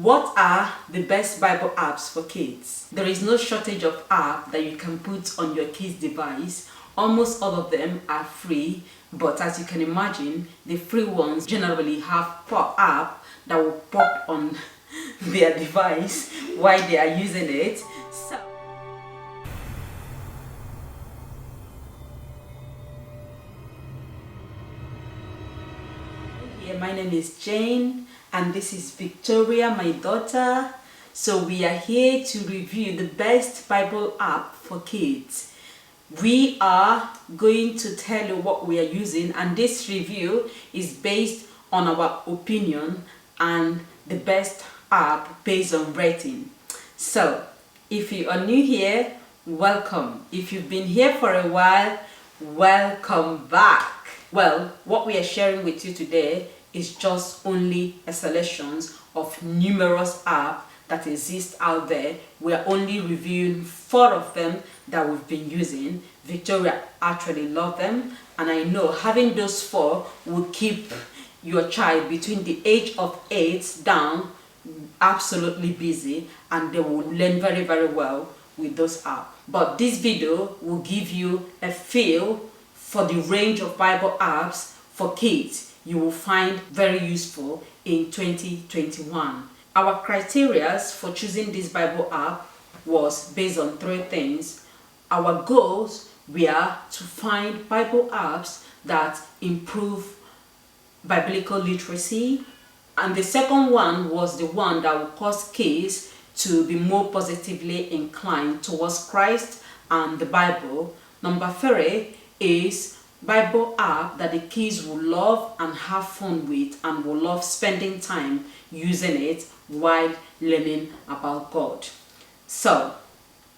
What are the best Bible apps for kids? There is no shortage of apps that you can put on your kids' device. Almost all of them are free, but as you can imagine, the free ones generally have poor app that will pop on their device while they are using it. So my name is Jane and this is Victoria, my daughter. So we are here to review the best Bible app for kids. We are going to tell you what we are using, and this review is based on our opinion and the best app based on rating. So if you are new here, welcome. If you've been here for a while, welcome back. Well, what we are sharing with you today is just only a selection of numerous apps that exist out there. We are only reviewing 4 of them that we've been using. Victoria actually loves them, and I know having those 4 will keep your child between the age of 8 down absolutely busy, and they will learn very, very well with those apps. But this video will give you a feel for the range of Bible apps for kids you will find very useful in 2021. Our criteria for choosing this Bible app was based on 3 things. Our goals were to find Bible apps that improve biblical literacy, and the second one was the one that will cause kids to be more positively inclined towards Christ and the Bible. Number 3 is Bible app that the kids will love and have fun with and will love spending time using it while learning about God. So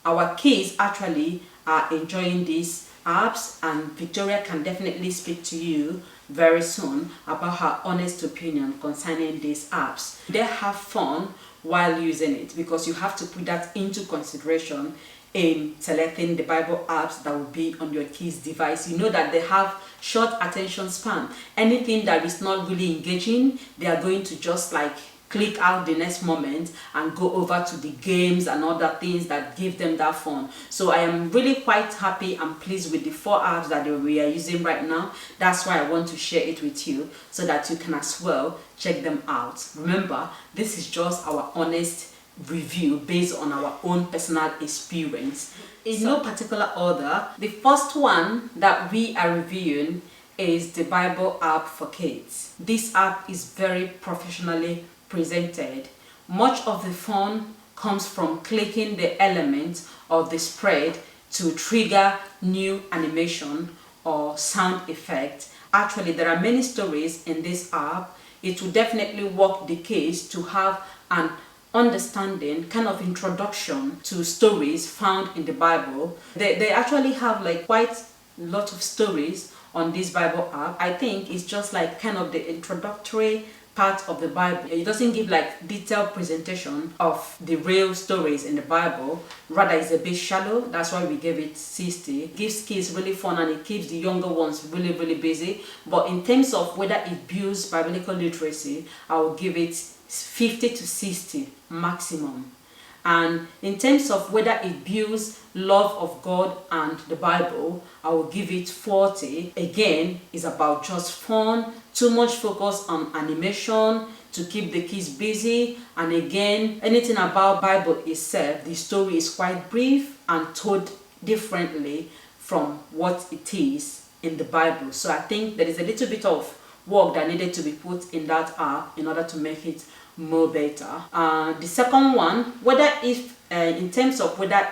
our kids actually are enjoying these apps, and Victoria can definitely speak to you very soon about her honest opinion concerning these apps. They have fun while using it, because you have to put that into consideration in selecting the Bible apps that will be on your kids' device. You know that they have short attention span. Anything that is not really engaging, they are going to just like click out the next moment and go over to the games and other things that give them that fun. So I am really quite happy and pleased with the 4 apps that we are using right now. That's why I want to share it with you, so that you can as well check them out. Remember, this is just our honest review based on our own personal experience. In no particular order, the first one that we are reviewing is the Bible app for kids. This app is very professionally presented. Much of the fun comes from clicking the elements of the spread to trigger new animation or sound effect. Actually, there are many stories in this app. It will definitely work the case to have an understanding, kind of introduction to stories found in the Bible. They actually have like quite a lot of stories on this Bible app. I think it's just like kind of the introductory part of the Bible. It doesn't give like detailed presentation of the real stories in the Bible. Rather, it's a bit shallow. That's why we gave it 60. It gives kids really fun, and it keeps the younger ones really, really busy. But in terms of whether it builds biblical literacy, I will give it 50 to 60 maximum. And in terms of whether it builds love of God and the Bible, I will give it 40. Again, it's about just fun, too much focus on animation to keep the kids busy. And again, anything about Bible itself, the story is quite brief and told differently from what it is in the Bible. So I think there is a little bit of work that needed to be put in that app in order to make it more better. The second one, whether if in terms of whether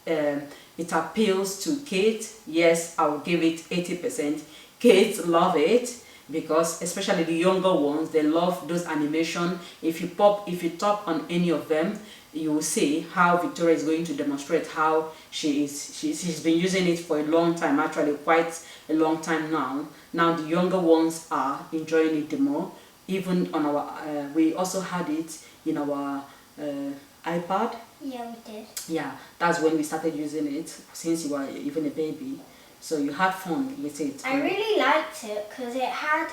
it appeals to kids, yes, I will give it 80%. Kids love it, because especially the younger ones, they love those animation. If you tap on any of them, you will see how Victoria is going to demonstrate how she's been using it for a long time, actually quite a long time now. Now the younger ones are enjoying it the more. Even on our we also had it in our iPad. Yeah, we did. Yeah, that's when we started using it, since you were even a baby. So you had fun with it. I really liked it because it had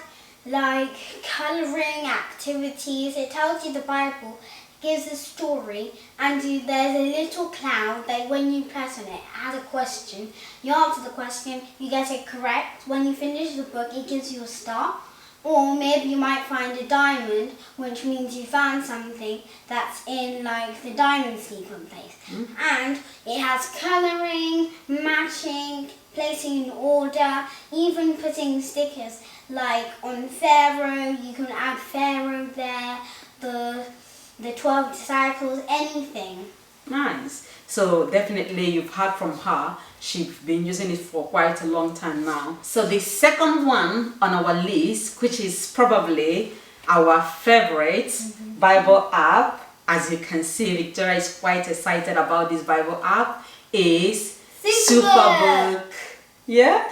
like colouring activities. It tells you the Bible gives a story, and there's a little cloud that when you press on it, it has a question. You answer the question, you get it correct. When you finish the book, it gives you a star. Or maybe you might find a diamond, which means you found something that's in like the diamond sequence place. And it has colouring, matching, placing in order, even putting stickers like on Pharaoh. You can add Pharaoh there, the 12 disciples, anything. Nice. So definitely you've heard from her. She's been using it for quite a long time now. So the second one on our list, which is probably our favorite Bible app, as you can see, Victoria is quite excited about this Bible app, is Superbook. Yeah?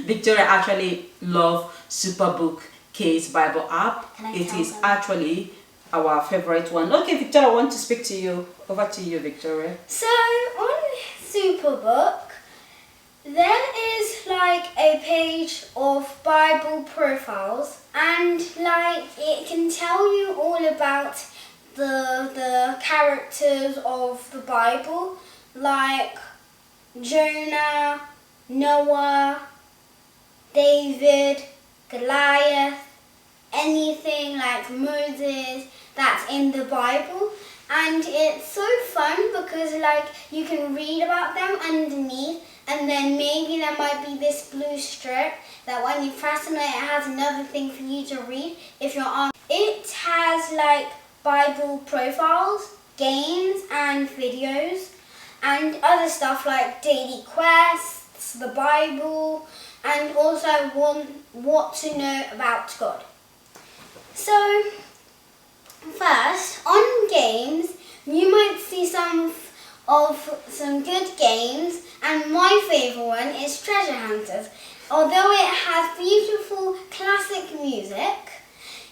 Victoria actually loves Superbook Kids Bible app. It is actually our favorite one. Okay, Victoria, I want to speak to you. Over to you, Victoria. So on Superbook, there is like a page of Bible profiles, and like it can tell you all about the characters of the Bible, like Jonah, Noah, David, Goliath, anything like Moses that's in the Bible. And it's so fun because like you can read about them underneath, and then maybe there might be this blue strip that when you press on it, it has another thing for you to read if you're on. It has like Bible profiles, games and videos, and other stuff like daily quests, the Bible, and also what to know about God. So first, on games, you might see some good games, and my favourite one is Treasure Hunters. Although it has beautiful classic music,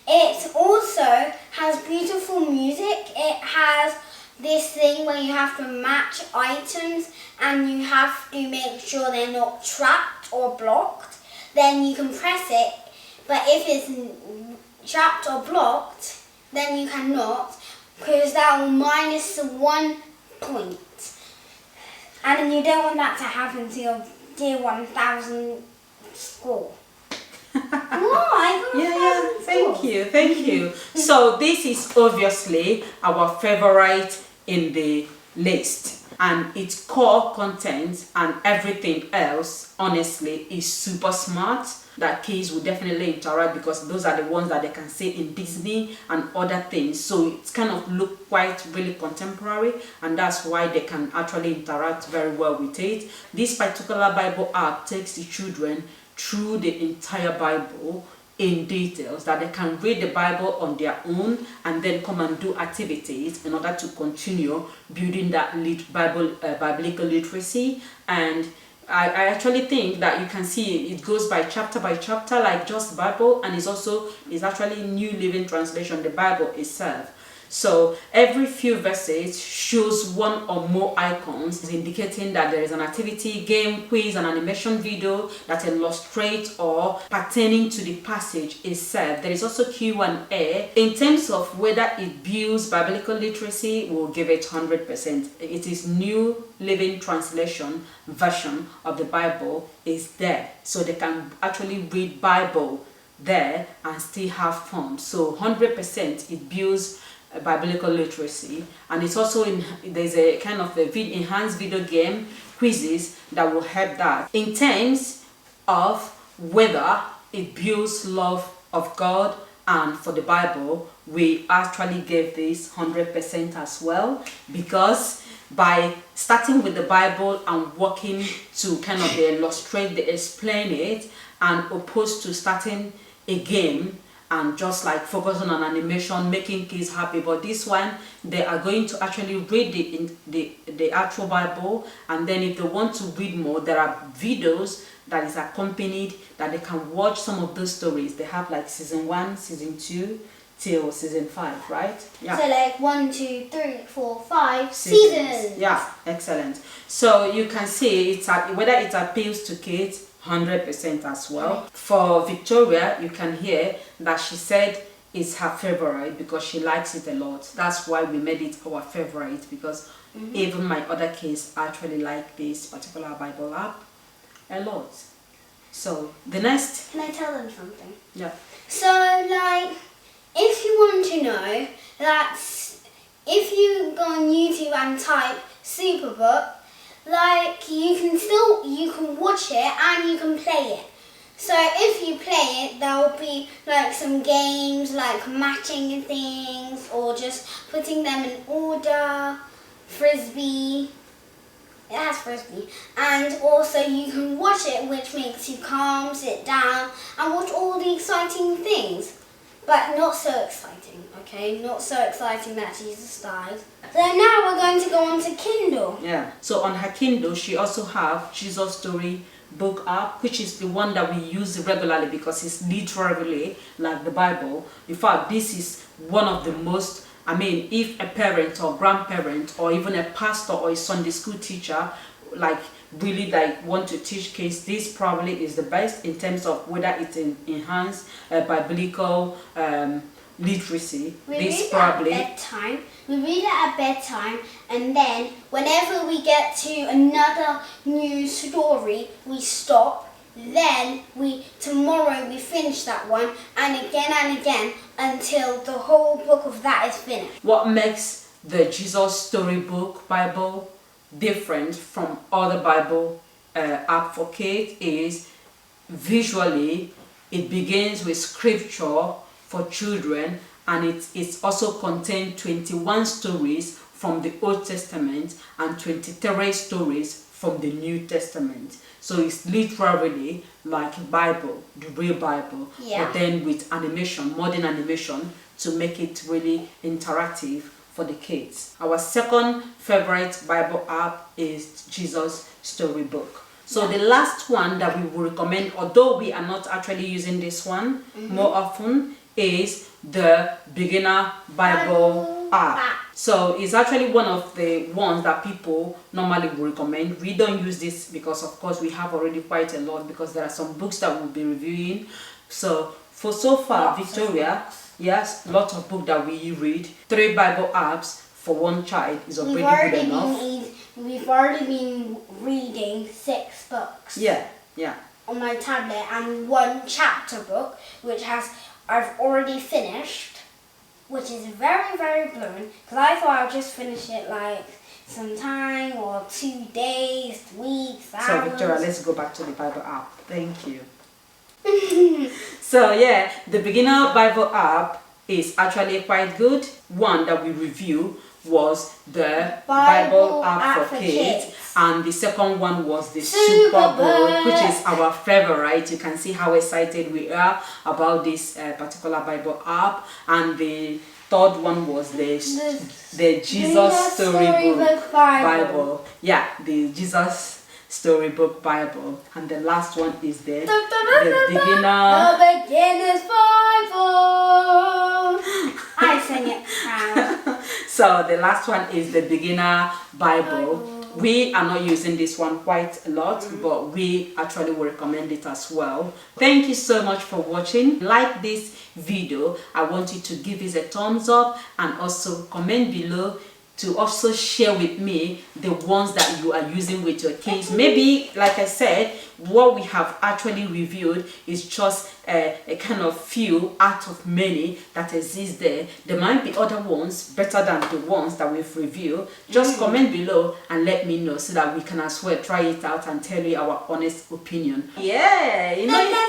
it also has beautiful music. It has this thing where you have to match items, and you have to make sure they're not trapped or blocked. Then you can press it, but if it's trapped or blocked, then you cannot, because that will minus 1 point. And you don't want that to happen to your dear 1000 score. Thank you. So this is obviously our favorite in the list, and its core content and everything else honestly is super smart, that kids will definitely interact, because those are the ones that they can see in Disney and other things. So it's kind of look quite really contemporary, and that's why they can actually interact very well with it. This particular Bible app takes the children through the entire Bible in details, that they can read the Bible on their own and then come and do activities in order to continue building that biblical literacy. And I actually think that you can see it goes by chapter like just Bible, and it's actually New Living Translation, the Bible itself. So every few verses shows one or more icons indicating that there is an activity, game, quiz, and animation video that illustrates or pertaining to the passage itself. There is also Q&A. In terms of whether it builds biblical literacy, we'll give it 100%. It is New Living Translation version of the Bible is there, so they can actually read Bible there and still have fun. So 100% it builds biblical literacy. And it's also there's a kind of enhanced video game quizzes that will help that. In terms of whether it builds love of God and for the Bible, we actually gave this 100% as well, because by starting with the Bible and working to kind of illustrate, explain it, and opposed to starting a game and just like focusing on animation, making kids happy. But this one, they are going to actually read the actual Bible, and then if they want to read more, there are videos that is accompanied that they can watch some of those stories. They have like season 1, season 2 till season 5, right? Yeah. So like 1, 2, 3, 4, 5 seasons. Yeah, excellent. So you can see whether it appeals to kids 100% as well. For Victoria, you can hear that she said is her favorite because she likes it a lot. That's why we made it our favorite, because even my other kids actually like this particular Bible app a lot. So the next, Can I tell them something? yeah. So, like, if you want to know that, if you go on YouTube and type Superbook, like, you can watch it and you can play it. So if you play it, there will be like some games like matching things or just putting them in order, frisbee. It has frisbee. And also you can watch it, which makes you calm, sit down and watch all the exciting things. But not so exciting, okay? Not so exciting that Jesus died. So now we're going to go on to Kindle. Yeah. So on her Kindle, she also have Jesus Story Book app, which is the one that we use regularly because it's literally like the Bible. In fact, this is one of the most, I mean, if a parent or grandparent or even a pastor or a Sunday school teacher like really like want to teach kids, this probably is the best in terms of whether it enhance biblical literacy. We This read probably it at bedtime. We read it at bedtime, and then whenever we get to another new story, we stop. Then tomorrow we finish that one, and again until the whole book of that is finished. what makes the Jesus Storybook Bible different from other Bible app for kids is visually it begins with scripture for children, and it's also contained 21 stories from the Old Testament and 23 stories from the New Testament. So it's literally like a Bible, the real Bible, but then with animation, modern animation, to make it really interactive for the kids. Our second favorite Bible app is Jesus Storybook. So the last one that we will recommend, although we are not actually using this one more often, is the Beginner Bible app. So it's actually one of the ones that people normally will recommend. We don't use this because of course we have already quite a lot, because there are some books that we'll be reviewing. So for so far, Victoria, yes, lots of books that we read. 3 Bible apps for one child is already good enough. We've already been reading 6 books. Yeah. On my tablet, and 1 chapter book, which I've already finished, which is very, very blown, because I thought I'd just finish it like some time or 2 days, weeks, hours. So Victoria, let's go back to the Bible app. Thank you. So yeah, the Beginner Bible app is actually quite good. One that we review was the Bible app for kids, and the second one was the Superbook, which is our favorite. You can see how excited we are about this particular Bible app. And the third one was the Jesus Storybook Bible. Yeah, the Jesus Storybook Bible. And the last one is the Beginner's Bible. I sing it proud. So the last one is the Beginner Bible. We are not using this one quite a lot, but we actually will recommend it as well. Thank you so much for watching. Like this video, I want you to give it a thumbs up, and also comment below to also share with me the ones that you are using with your kids. Maybe, like I said, what we have actually reviewed is just a kind of few out of many that exist there. There might be other ones better than the ones that we've reviewed. Just comment below and let me know, so that we can as well try it out and tell you our honest opinion. Yeah, you know.